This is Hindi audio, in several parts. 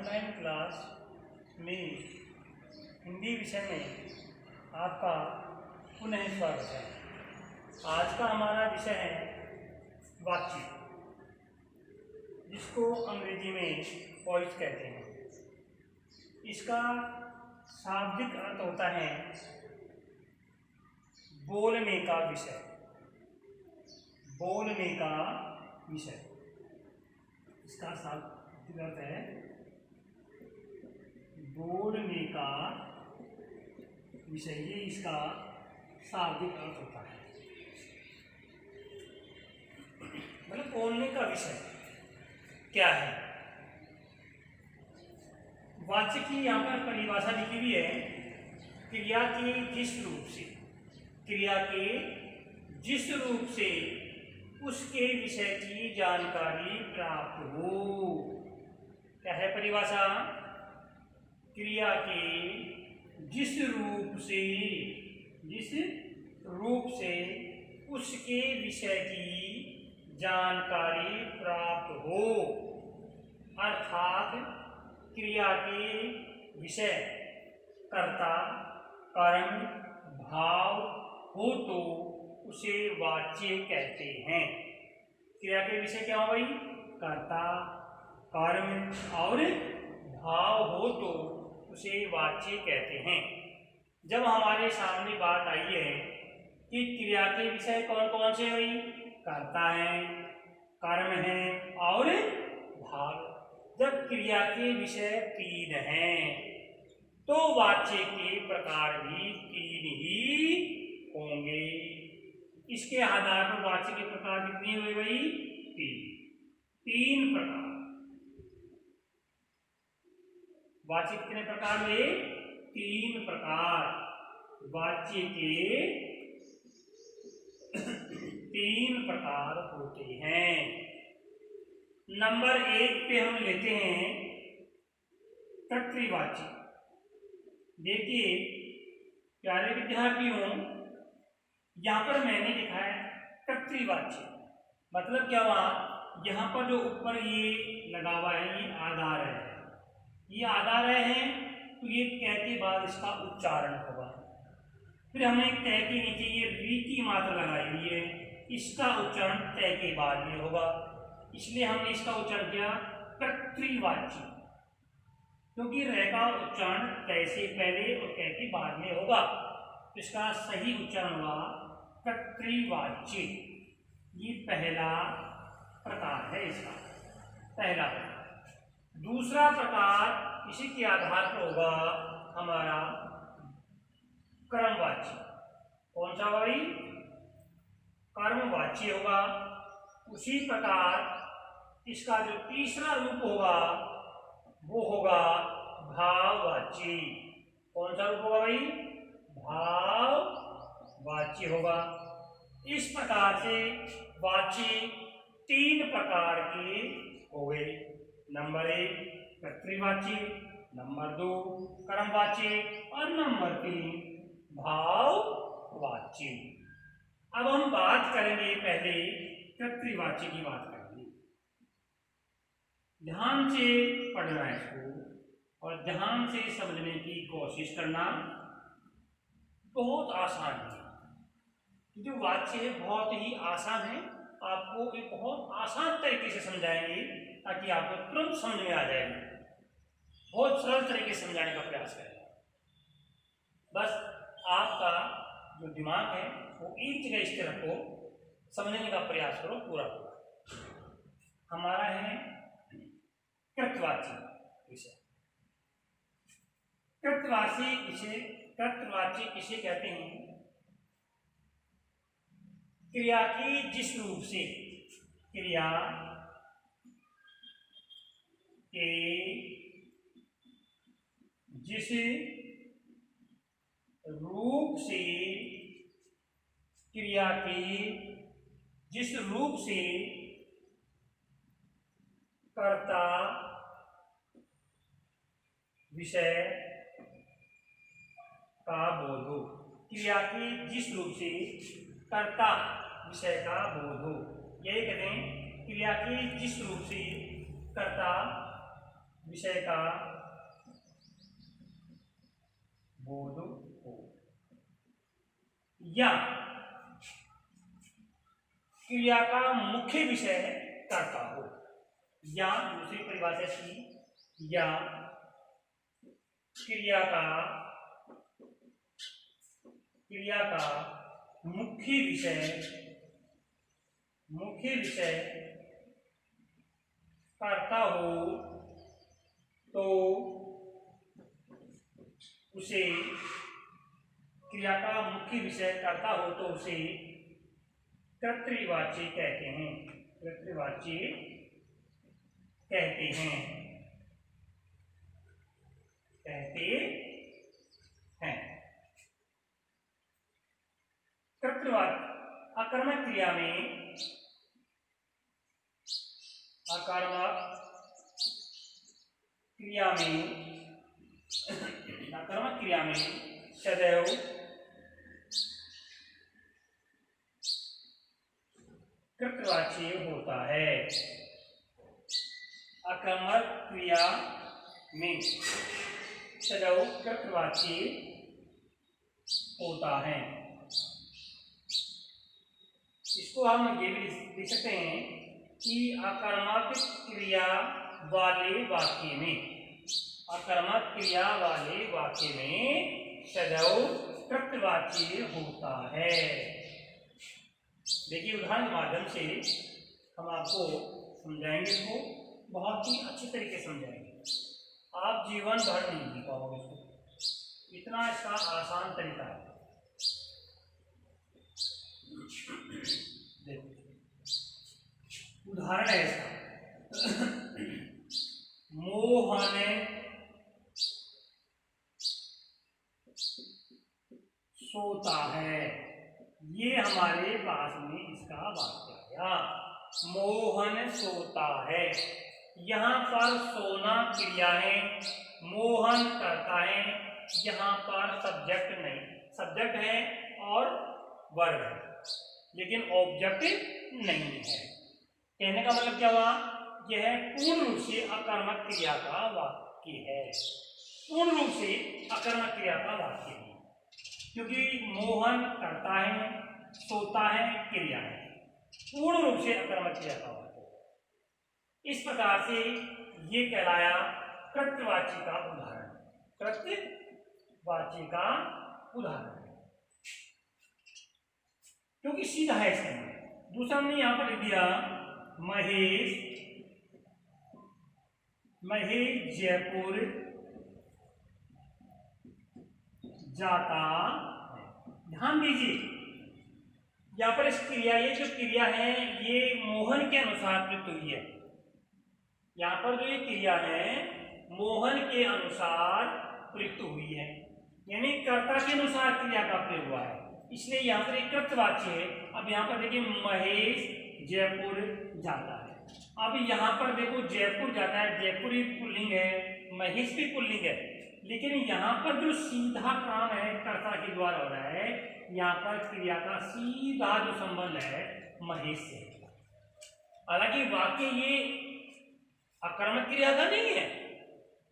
ऑनलाइन क्लास में हिंदी विषय में आपका पुनः स्वागत है। आज का हमारा विषय है वाक्य, जिसको अंग्रेजी में वॉइस कहते हैं। इसका शाब्दिक अर्थ होता है बोलने का विषय। बोलने का विषय इसका शाब्दिक अर्थ है बोलने का विषय। ये इसका शाब्दिक अर्थ होता है, मतलब बोलने का विषय क्या है। वाक्य की यहाँ पर परिभाषा लिखी हुई है, क्रिया के जिस रूप से, क्रिया के जिस रूप से उसके विषय की जानकारी प्राप्त हो। क्या है परिभाषा? क्रिया के जिस रूप से उसके विषय की जानकारी प्राप्त हो, अर्थात क्रिया के विषय कर्ता कर्म भाव हो तो उसे वाच्य कहते हैं। क्रिया के विषय क्या हो भाई? कर्ता कर्म और भाव हो तो उसे वाच्य कहते हैं। जब हमारे सामने बात आई है कि क्रिया के विषय कौन कौन से भाई? कर्ता है, कर्म है और भाव। जब क्रिया के विषय तीन हैं तो वाच्य के प्रकार भी तीन ही होंगे। इसके आधार पर वाच्य के प्रकार कितने हुए भाई? तीन प्रकार। वाच्य कितने प्रकार हुए? तीन प्रकार। वाच्य के तीन प्रकार होते हैं। नंबर 1 पे हम लेते हैं कर्तृवाच्य। देखिए प्यारे विद्यार्थियों, यहाँ पर मैंने लिखा है कर्तृवाच्य। मतलब क्या हुआ? यहाँ पर जो ऊपर ये लगा हुआ है ये आधार है, ये आधार है तो ये क के बाद इसका उच्चारण होगा। फिर हमने क के नीचे ये री की मात्रा लगाई हुई है, इसका उच्चारण त के बाद में होगा, इसलिए हमने इसका उच्चारण किया कर्तृवाच्य, क्योंकि र का उच्चारण क से पहले और क के बाद में होगा। तो इसका सही उच्चारण हुआ कर्तृवाच्य। ये पहला प्रकार है, इसका पहला प्रकार। दूसरा प्रकार इसी के आधार पर होगा हमारा कर्मवाच्य। कौन सा भाई? कर्मवाच्य होगा। उसी प्रकार इसका जो तीसरा रूप होगा वो होगा भाववाच्य। कौन सा रूप होगा भाई? भाववाच्य होगा। इस प्रकार से वाच्य तीन प्रकार के हो गए। नंबर 1 कर्तृवाच्य, नंबर 2 कर्मवाच्य और नंबर 3 भाववाच्य। अब हम बात करेंगे, पहले कर्तृवाच्य की बात करेंगे। ध्यान से पढ़ना है इसको और ध्यान से समझने की कोशिश करना। बहुत आसान है, जो वाच्य है बहुत ही आसान है। आपको एक बहुत आसान तरीके से समझाएंगे ताकि आपको तुरंत समझ में आ जाएगा। बहुत सरल तरीके से समझाने का प्रयास करेंगे। बस आपका जो दिमाग है वो एक जगह स्थिर रखो, समझने का प्रयास करो पूरा पूरा। हमारा है कर्तृवाच्य विषय। कर्तृवाच्य किसे कहते हैं? क्रिया की जिस रूप से, क्रिया के जिस रूप से, क्रिया के जिस रूप से कर्ता विषय का बोध हो। क्रिया के जिस रूप से कर्ता विषय का बोध हो, यही कहते हैं क्रिया के जिस रूप से कर्ता विषय का बोध हो, या क्रिया का मुख्य विषय करता हो, या दूसरी परिभाषा की, या क्रिया का मुख्य विषय करता हो तो उसे क्रिया का मुख्य विषय करता हो तो उसे कर्तृवाची कहते हैं। कर्तृवाची कहते हैं। कर्तृवाची आकर्मक क्रिया में सदैव कर्तृवाची होता है। आक्रमक क्रिया में सदैव कर्तृवाची होता है। इसको हम ये भी लिख सकते हैं कि आक्रामक क्रिया वाले वाक्य में सदैव कर्तृवाची होता है। देखिए उदाहरण के माध्यम से हम आपको समझाएंगे, इसको बहुत ही अच्छी तरीके से समझाएंगे। आप जीवन भर नहीं जी पाओगे इसको, इतना इसका आसान तरीका है। देखो उदाहरण है इसका, मोहन सोता है। ये हमारे पास में इसका वाक्य आया, मोहन सोता है। यहाँ पर सोना क्रिया है, मोहन करता है। यहाँ पर सब्जेक्ट नहीं, सब्जेक्ट है और वर्ब है लेकिन ऑब्जेक्ट नहीं है। कहने का मतलब क्या हुआ, यह पूर्ण रूप से आकर्मक क्रिया का वाक्य है। पूर्ण रूप से आकर्मक क्रिया का वाक्य है क्योंकि मोहन करता है, सोता है, क्रिया है, पूर्ण रूप से आकर्मक क्रिया का वाक्य। इस प्रकार से ये कहलाया कर्तृवाची का उदाहरण। कर्तृवाची का उदाहरण क्योंकि सीधा है इसका। दूसरा हमने यहां पर लिख दिया, महेश जयपुर जाता है। ध्यान दीजिए यहाँ पर इस क्रिया, ये जो क्रिया है ये मोहन के अनुसार प्रयुक्त हुई है। यहाँ पर जो ये क्रिया है मोहन के अनुसार प्रयुक्त हुई है, यानी कर्ता के अनुसार क्रिया का प्रयोग हुआ है, इसलिए यहाँ पर एक कर्तवाची है। अब यहाँ पर देखिए महेश जयपुर जाता है। अब यहाँ पर देखो जयपुर जाता है, जयपुर भी पुल्लिंग है, महेश भी पुल्लिंग है, लेकिन यहाँ पर जो सीधा काम है कर्ता के द्वारा हो रहा है, यहाँ पर क्रिया का सीधा जो संबंध है महेश से। हालांकि वाक्य ये आकर्मक क्रिया का नहीं है,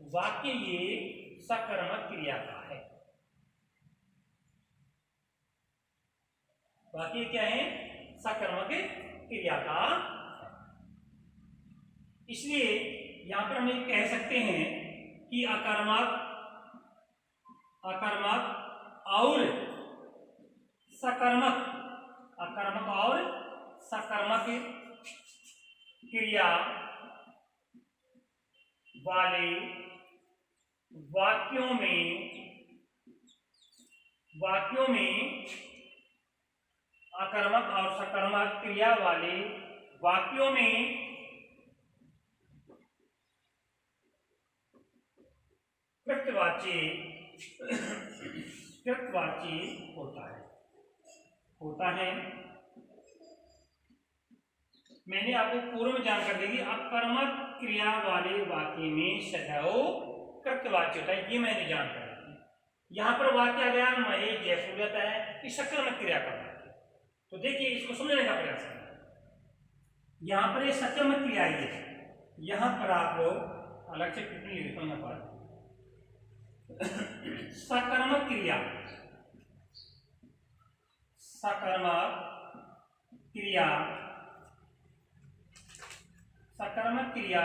वाक्य ये सकर्मक क्रिया का है। वाक्य क्या है, सकर्मक क्रिया का। इसलिए यहां पर हम ये कह सकते हैं कि आकर्मक और सकर्मक क्रिया वाले वाक्यों में आकर्मक और सकर्मक क्रिया वाले वाक्यों में कृतवाची होता है। मैंने आपको पूर्व में जानकारी दी, आकर्मक क्रिया वाले वाक्य में सदैव कृतवाची होता है, ये मैंने जानकारी दी। यहाँ पर वाक्य आ गया महेश जयपुर जाता है, इस सकर्मक क्रिया का वाक्य। तो देखिए इसको समझने का प्रयास करें। यहाँ पर ये सकर्मक क्रिया है, यहाँ पर आप लोग अलग से टिप्पणी लिखता हूं यहाँ पर। सकर्मक क्रिया, सकर्मक क्रिया, सकर्मक क्रिया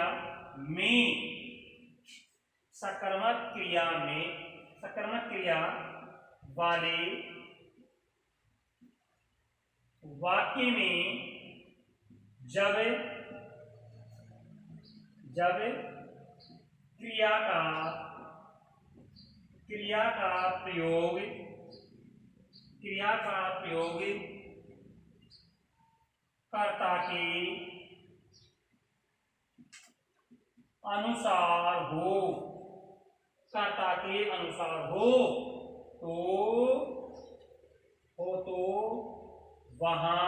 में, सकर्मक क्रिया में, सकर्मक क्रिया वाले वाक्य में जब क्रिया का प्रयोग कर्ता के अनुसार हो, कर्ता के अनुसार हो तो वहां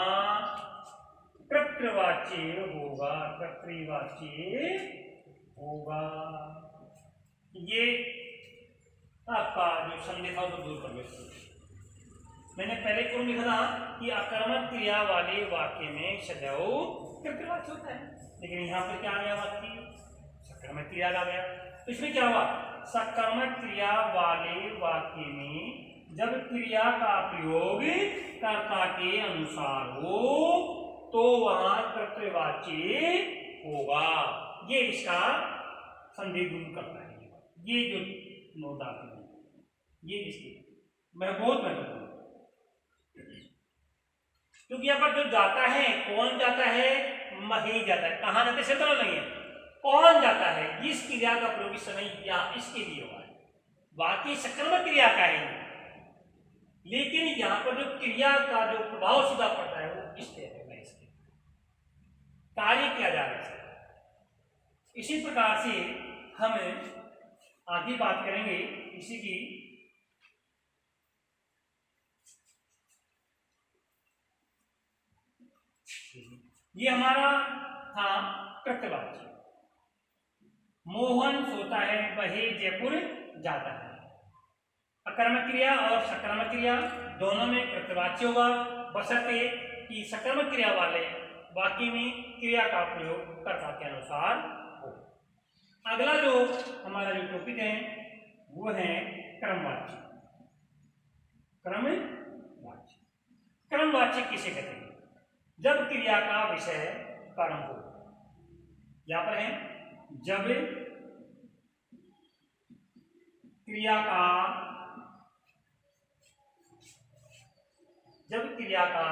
कर्तृवाच्य होगा, कर्तृवाच्य होगा। ये आपका जो संदेह था उसको दूर कर लेते। मैंने पहले कौन लिखा था कि आकर्मक क्रिया वाले वाक्य में सदैव कर्तृवाच्य होता है, लेकिन यहाँ पर क्या आ गया वाक्य, सकर्मक क्रिया आ गया। तो इसमें क्या हुआ, सकर्मक क्रिया वाले वाक्य में जब क्रिया का प्रयोग कर्ता के अनुसार हो तो वहां कर्तृवाच्य होगा। ये इसका संदेह दूर करता है। ये जो नोट आते हैं ये इसकी मैं बहुत महत्वपूर्ण, क्योंकि यहाँ पर जो जाता है, कौन जाता है, मही जाता है। कहाँ जाते से तो नहीं है, कौन जाता है, इस क्रिया का प्रयोग इस समय या इसके लिए हुआ है, बाकी सकर्मक क्रिया का है, लेकिन यहाँ पर जो क्रिया का जो प्रभाव सीधा पड़ता है वो इस तरह में इसके कार्य किया जा रहा है। इसी प्रकार से हम आगे बात करेंगे इसी की। ये हमारा था कर्तवाच्य। मोहन सोता है, वही जयपुर जाता है। अकर्मक क्रिया और सकर्मक क्रिया दोनों में कर्तवाच्य होगा, बशर्ते कि सकर्मक क्रिया वाले वाक्य में क्रिया का प्रयोग कर्ता के अनुसार हो। अगला जो हमारा जो टॉपिक है वो है क्रमवाच्य। क्रमवाच्य, क्रमवाच्य किसे कहते हैं, जब क्रिया का विषय कर्म हो। यहां पर है जब क्रिया का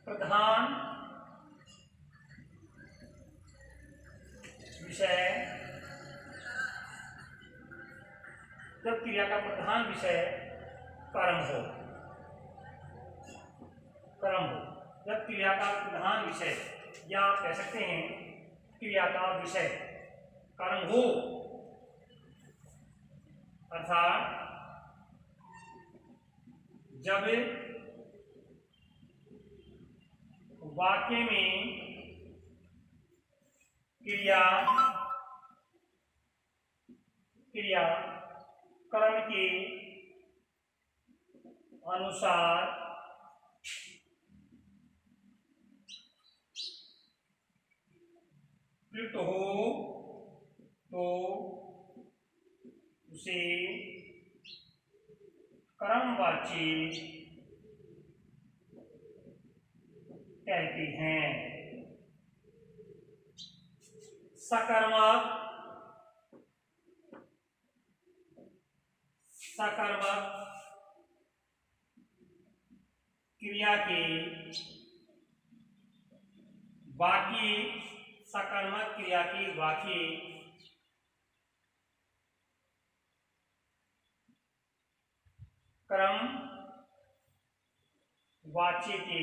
प्रधान विषय, जब क्रिया का प्रधान विषय कर्म हो, जब क्रिया का प्रधान विषय या कह सकते हैं क्रिया का विषय कर्म हो, अर्थात जब वाक्य में क्रिया कर्म के अनुसार प्रयुक्त हो तो उसे क्रमवाच्य कहते हैं। सकर्मक क्रिया के वाक्य, सकर्मक क्रिया के वाक्य क्रम वाच्य के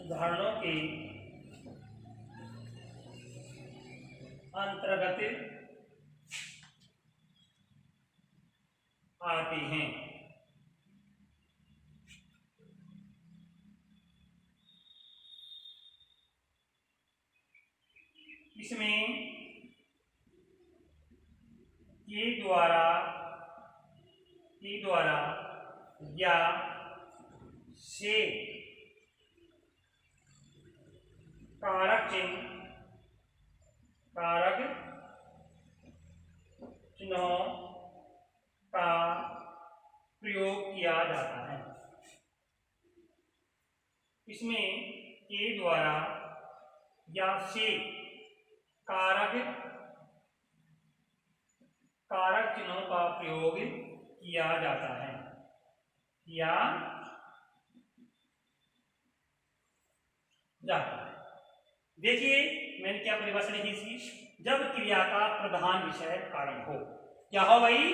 उदाहरणों के अंतर्गत आते हैं। इसमें के द्वारा या से कारक चिन्हों का प्रयोग किया जाता है। इसमें के द्वारा या से कारक चिन्हों का प्रयोग किया जाता है, किया जाता है। देखिए मैंने क्या परिभाषा लिखी इसकी, जब क्रिया का प्रधान विषय कारण हो। क्या हो भाई?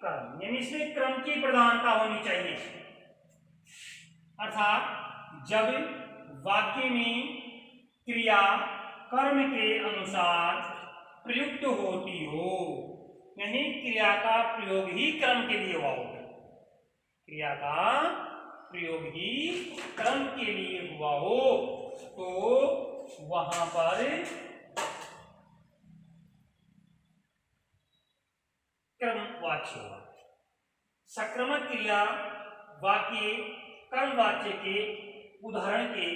कर्म, यानी इसमें क्रम की प्रधानता होनी चाहिए। अर्थात जब वाक्य में क्रिया कर्म के अनुसार प्रयुक्त होती हो, यानी क्रिया का प्रयोग ही कर्म के लिए हुआ हो, क्रिया का प्रयोग ही कर्म के लिए हुआ हो, तो वहां पर कर्मवाच्य होगा। सक्रमक क्रिया वाक्य कर्मवाच्य के उदाहरण के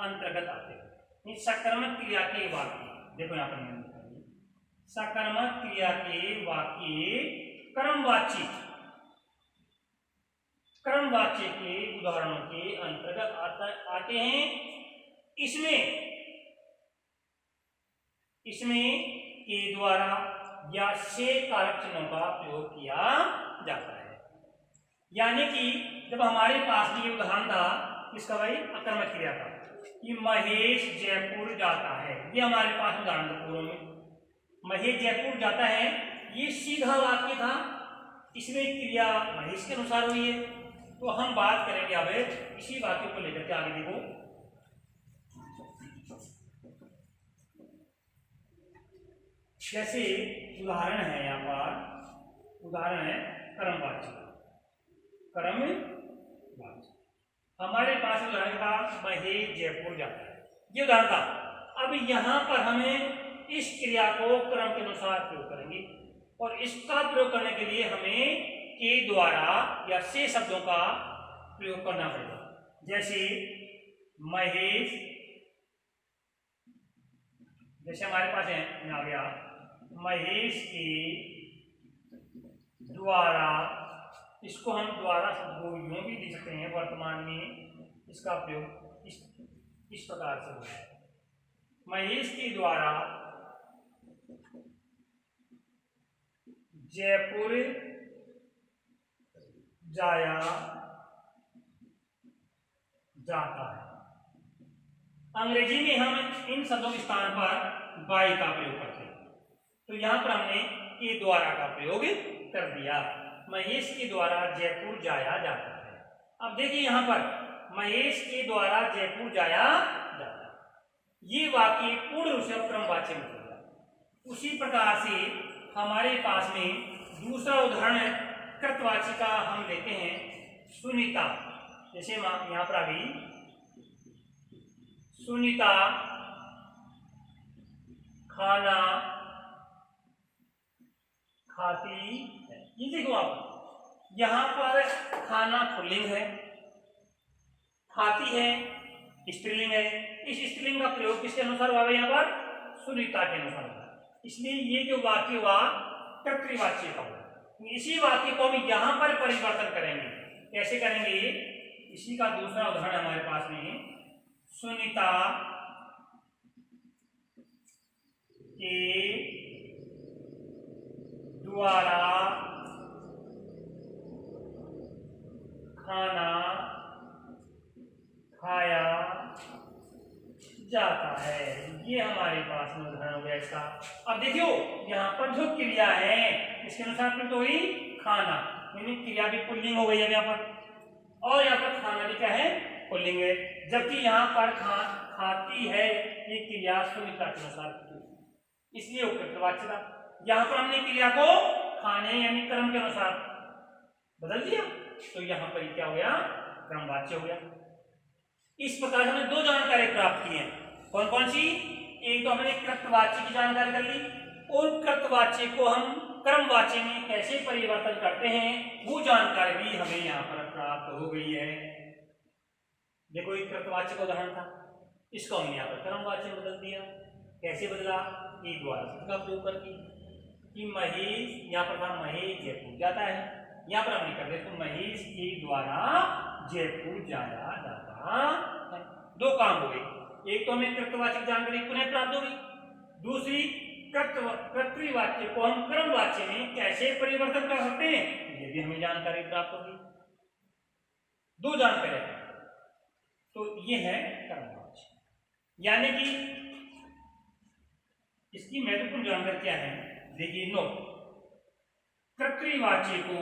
अंतर्गत आते हैं। सकर्मक क्रिया के वाक्य, देखो यहां पर सकर्मक क्रिया के वाक्य कर्मवाच्य के उदाहरणों के अंतर्गत आते हैं। इसमें के द्वारा या से कारक चिन्हों का प्रयोग किया जाता है। यानी कि जब हमारे पास ये उदाहरण था इसका भाई अकर्मक क्रिया का, कि महेश जयपुर जाता है, ये हमारे पास उदाहरण था पूर्व में, महेश जयपुर जाता है, ये सीधा वाक्य था, इसमें क्रिया महेश के अनुसार हुई है। तो हम बात करेंगे अब इसी वाक्य को लेकर के आगे। देखो जैसे उदाहरण है, यहां पर उदाहरण है कर्मवाच्य। हमारे पास उदाहरण था महेश जयपुर जाता है, ये उदाहरण था। अब यहां पर हमें इस क्रिया को क्रम के अनुसार प्रयोग करेंगे, और इसका प्रयोग करने के लिए हमें के द्वारा या से शब्दों का प्रयोग करना पड़ेगा। जैसे महेश, जैसे हमारे पास है आ गया महेश के द्वारा, इसको हम द्वारा शब्द यूं भी लिख सकते हैं, वर्तमान में इसका प्रयोग इस प्रकार से होता है। महेश के द्वारा जयपुर जाया जाता है। अंग्रेजी में हम इन शब्दों के स्थान पर बाय का प्रयोग करते हैं, तो यहां पर हमने के द्वारा का प्रयोग कर दिया। महेश के द्वारा जयपुर जाया जाता है। अब देखिए यहां पर महेश के द्वारा जयपुर जाया जाता है, ये वाक्य पूर्ण रूप से क्रमवाच्य में होगा। उसी प्रकार से हमारे पास में दूसरा उदाहरण कृतवाची का हम लेते हैं, सुनीता। जैसे यहां पर अभी सुनीता खाना खाती है, ये देखो आप यहां पर खाना पुल्लिंग है, खाती है स्त्रीलिंग है। इस स्त्रीलिंग का प्रयोग किसके अनुसार हुआ? यहाँ पर सुनीता के अनुसार हुआ, इसलिए ये जो वाक्य हुआ कर्तृवाच्य का हुआ। इसी वाक्य को हम यहां पर परिवर्तन करेंगे। कैसे करेंगे? इसी का दूसरा उदाहरण हमारे पास में, सुनीता के द्वारा खाना खाया जाता है, ये हमारे पास में उदाहरण हो गया इसका। अब देखियो यहाँ पर जो क्रिया है इसके अनुसार प्रयुक्त हुई खाना, यानी क्रिया भी पुल्लिंग हो गई है यहाँ पर, और यहाँ पर खाना भी क्या है? पुल्लिंग है। जबकि यहाँ पर खाती है ये क्रिया सुनीता के अनुसार, इसलिए उपकृतवाच्य था। यहाँ पर हमने क्रिया को खाने यानी कर्म के अनुसार बदल दिया, तो यहाँ पर क्या हो गया? क्रमवाच्य हो गया। इस प्रकार हमने दो जानकारी प्राप्त की है। कौन कौन सी? एक तो हमने कृतवाच्य की जानकारी कर ली, और कृतवाच्य को हम कर्मवाच्य में कैसे परिवर्तन करते हैं वो जानकारी भी हमें यहाँ पर प्राप्त हो गई है। देखो एक कृतवाच्य का उदाहरण था, इसको हमने यहाँ पर कर्मवाच्य में बदल दिया। कैसे बदला? एक द्वारा का प्रयोग करके कि महेश, यहाँ पर था महेश जयपुर जाता है, यहाँ पर हमने कर दिया तो महेश के द्वारा जयपुर जाया जाता है। दो काम हो गए, एक तो हमें कृतवाचक जानकारी पुनः प्राप्त होगी, दूसरी कर्तृवाच्य को हम कर्मवाच्य में कैसे परिवर्तन कर सकते हैं ये भी हमें जानकारी प्राप्त होगी। दो जानकारी है तो ये है कर्मवाच्य। यानी कि इसकी महत्वपूर्ण जानकारी क्या है, देखिए नोट, कर्तृवाच्य को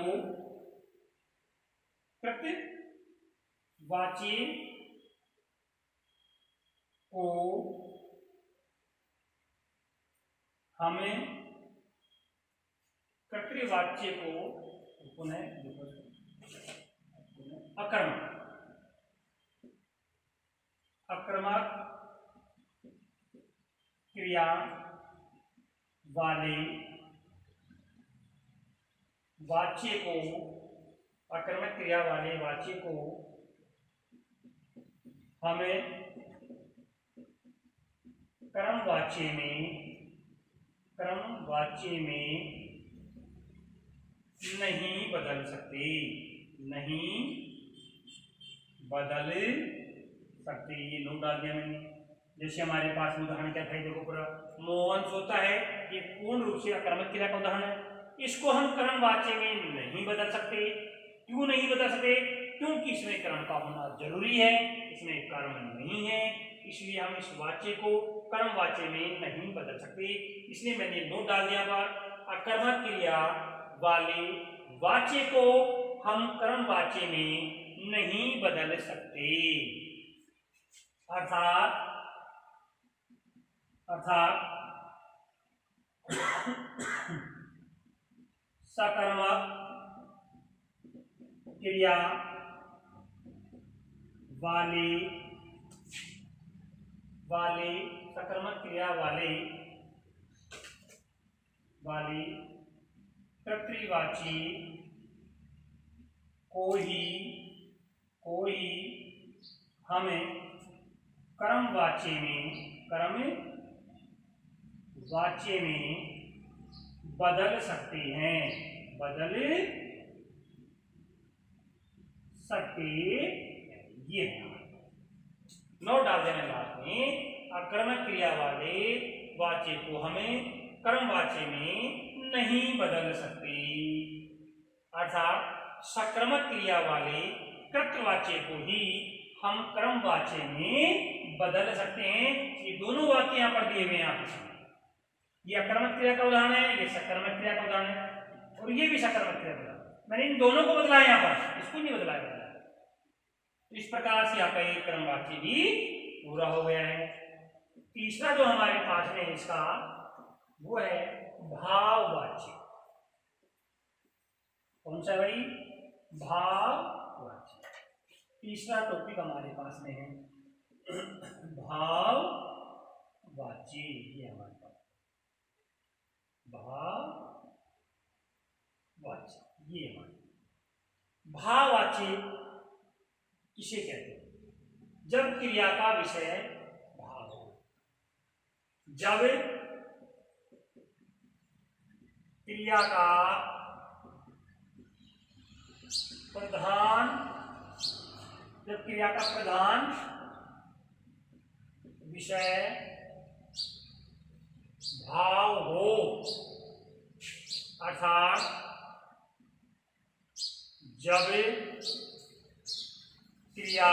हमें कर्तृवाच्य को पुनः अकर्मक क्रिया वाले वाच्य को, अकर्मक क्रिया वाले वाच्य को हमें कर्मवाच्य में नहीं बदल सकते, नहीं बदल सकते। ये नोट डाल दिया मैंने। जैसे हमारे पास उदाहरण क्या था, देखो पूरा मोहन सोता है, ये पूर्ण रूप से अकर्मक क्रिया का उदाहरण है। इसको हम कर्मवाच्य में नहीं बदल सकते। क्यों नहीं बदल सकते? क्योंकि इसमें कर्म का होना जरूरी है, इसमें कर्म नहीं है, इसलिए हम इस वाच्य को कर्मवाच्य में नहीं बदल सकते। इसलिए मैंने नोट डाल दिया पर अकर्मक क्रिया वाले वाच्य को हम कर्मवाच्य में नहीं बदल सकते। अर्थात सकर्मक क्रिया सकर्मक क्रिया वाले कर्तृवाची को ही हमें कर्मवाच्य में बदल सकते हैं, ये नोट डाल देना लास्ट में। अकर्मक क्रिया वाले वाच्य को हमें कर्मवाच्य में नहीं बदल सकते, अर्थात सकर्मक क्रिया वाले कर्तृवाच्य को ही हम कर्मवाच्य में बदल सकते हैं। ये दोनों वाक्य यहाँ पर दिए हुए हैं आपके, ये अकर्मक क्रिया का उदाहरण है, ये सकर्मक क्रिया का उदाहरण है, और ये भी सकर्मक क्रिया का उदाहरण। मैंने इन दोनों को बदला है, यहाँ पर इसको नहीं बदला है। इस प्रकार से आपका एक कर्मवाच्य भी पूरा हो गया है। तीसरा जो हमारे पास में इसका वो है भाववाच्य। कौन सा भाई? भाववाच्य। तीसरा टॉपिक हमारे पास में है भाववाच्य। ये हमारे पास भाववाच्य, ये हमारे भाववाच्य किसे कहते हैं? जब क्रिया का विषय भाव हो, जब क्रिया का प्रधान विषय भाव हो, अर्थात जब क्रिया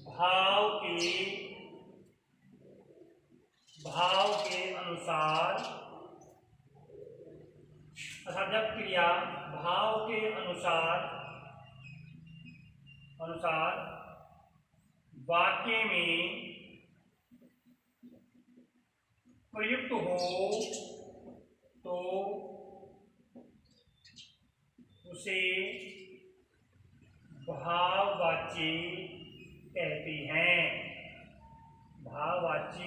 भाव के अनुसार, अर्थात जब क्रिया भाव के अनुसार वाक्य में प्रयुक्त हो तो उसे भाववाच्य कहते हैं, भाववाच्य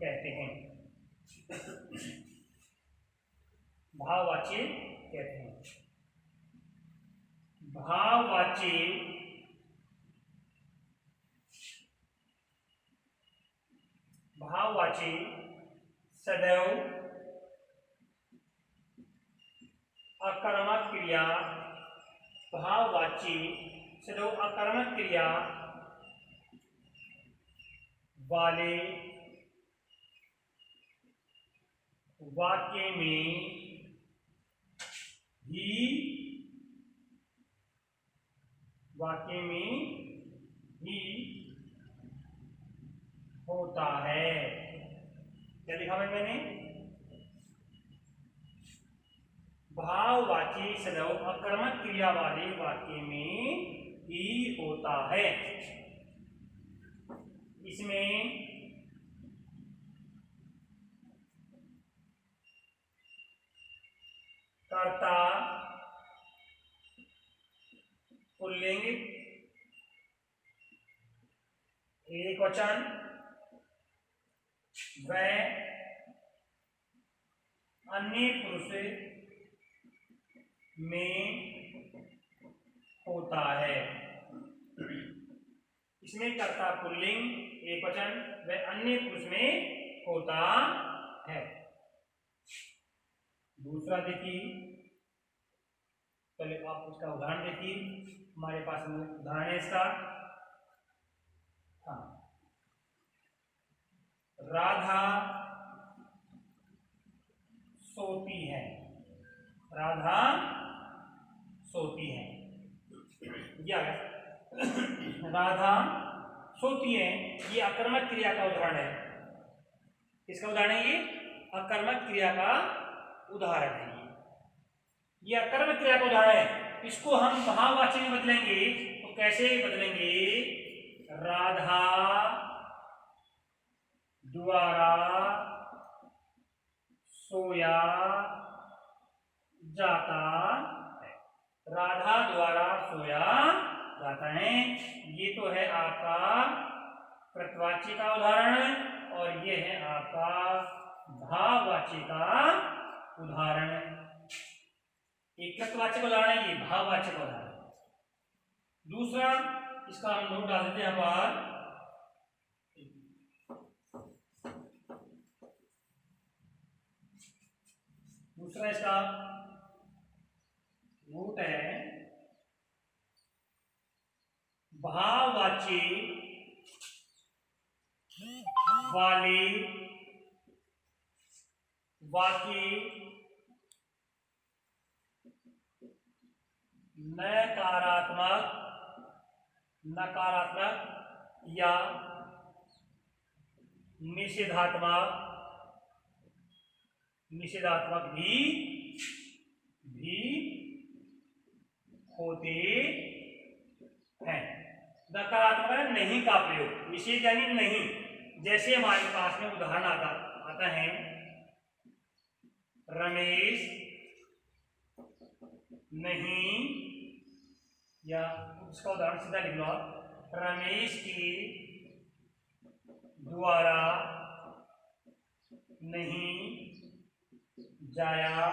कहते हैं, भाववाच्य कहते हैं। भाववाच्य कर्तवाची सदैव अकर्मक क्रिया, भाववाची सदैव अकर्मक क्रिया वाले वाक्य में ही होता है। क्या लिखा है मैंने? भाववाची सदैव अकर्मक क्रिया वाले वाक्य में ही होता है। इसमें कर्ता पुल्लिंग, एकवचन व अन्य पुरुष में होता है। इसमें कर्ता पुल्लिंग, एकवचन व अन्य पुरुष में होता है। दूसरा देखिए, पहले आप उसका उदाहरण देखिए। हमारे पास उदाहरण है इसका। हाँ, राधा सोती है। राधा सोती है, राधा सोती है। ये अकर्मक क्रिया का उदाहरण है। किसका उदाहरण है? ये अकर्मक क्रिया का उदाहरण है। ये अकर्मक क्रिया का उदाहरण है। इसको हम भाववाची में बदलेंगे तो कैसे बदलेंगे? राधा द्वारा सोया जाता है। राधा द्वारा सोया जाता है। ये तो है आपका कृतवाची का उदाहरण और ये है आपका भाववाची का उदाहरण। एक कृतवाचक उदाहरण है, ये भाववाचक उदाहरण। दूसरा इसका हम नोट डाल देते हैं पर। दूसरा इसका नोट है भाववाची वाले वाक्य नकारात्मक या निषेधात्मक भी होते हैं। नकारात्मक नहीं का प्रयोग, निषेध यानी नहीं। जैसे हमारे पास में उदाहरण आता है, रमेश नहीं, या उसका उदाहरण सीधा लिख लो आप, रमेश के द्वारा नहीं जाया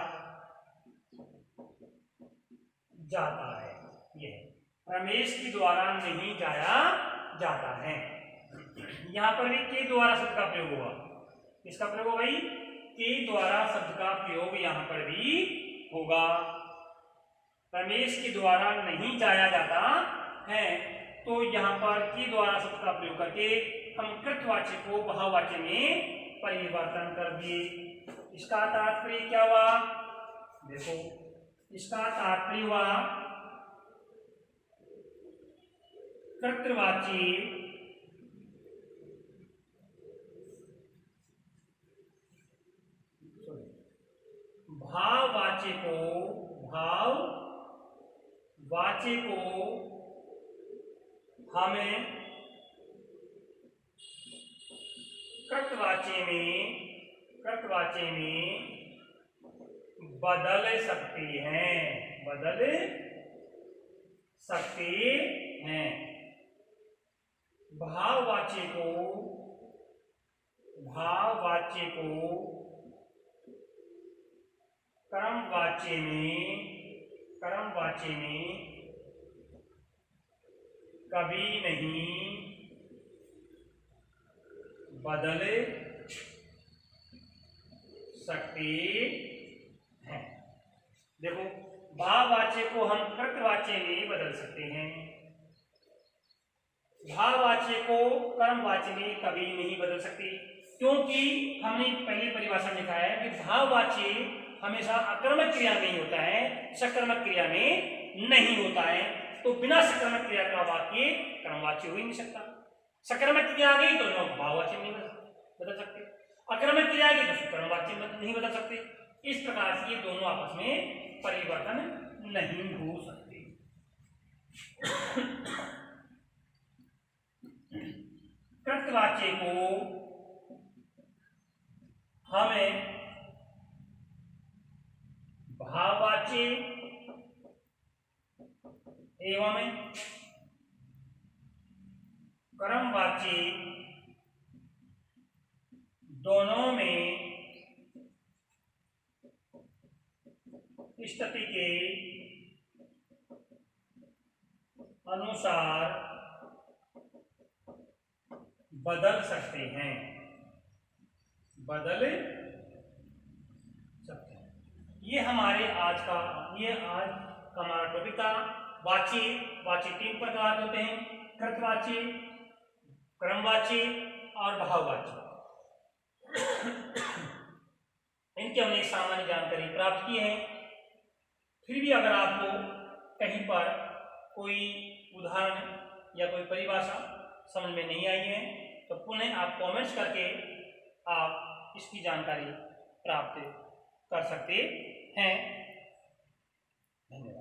जाता है। यह रमेश के द्वारा नहीं जाया जाता है। यहां पर भी के द्वारा शब्द का प्रयोग हुआ। किसका प्रयोग होगा भाई? के द्वारा शब्द का प्रयोग यहां पर भी होगा। रमेश के द्वारा नहीं जाया जाता है, तो यहाँ पर के द्वारा शब्द का प्रयोग करके हम कृतवाची को भाववाची में परिवर्तन कर दिए। इसका तात्पर्य क्या हुआ? देखो, इसका तात्पर्य हुआ कृतवाची भाववाची को हमें कृतवाची में बदल सकते हैं। भाववाची को कर्मवाची में कभी नहीं बदल सकते हैं। देखो, भाववाच्य को हम कर्तवाच्य में बदल सकते हैं, भाववाच्य को कर्मवाच्य में कभी नहीं बदल सकते, क्योंकि हमने पहले परिभाषा लिखा है कि भाववाच्य हमेशा अकर्मक क्रिया में ही होता है, सकर्मक क्रिया में नहीं होता है। तो बिना सकर्मक क्रिया का वाक्य कर्मवाच्य हो ही नहीं सकता। सकर्मक क्रिया आ गई तो भाववाच्य नहीं बदल सकते, अकर्मक क्रिया आ गई तो कर्मवाच्य नहीं बदल सकते। इस प्रकार से ये दोनों आपस में परिवर्तन नहीं हो सकते। कृतवाच्य को हमें भाववाच्य एवं कर्मवाच्य दोनों में स्थिति के अनुसार बदल सकते हैं, बदल सकते हैं। ये हमारे आज का हमारा टॉपिक था। वाच्य 3 प्रकार के होते हैं, कृतवाच्य, क्रमवाच्य और भाववाच्य। इनकी हमने सामान्य जानकारी प्राप्त की है। फिर भी अगर आपको कहीं पर कोई उदाहरण या कोई परिभाषा समझ में नहीं आई है तो पुनः आप कमेंट्स करके आप इसकी जानकारी प्राप्त कर सकते हैं। धन्यवाद।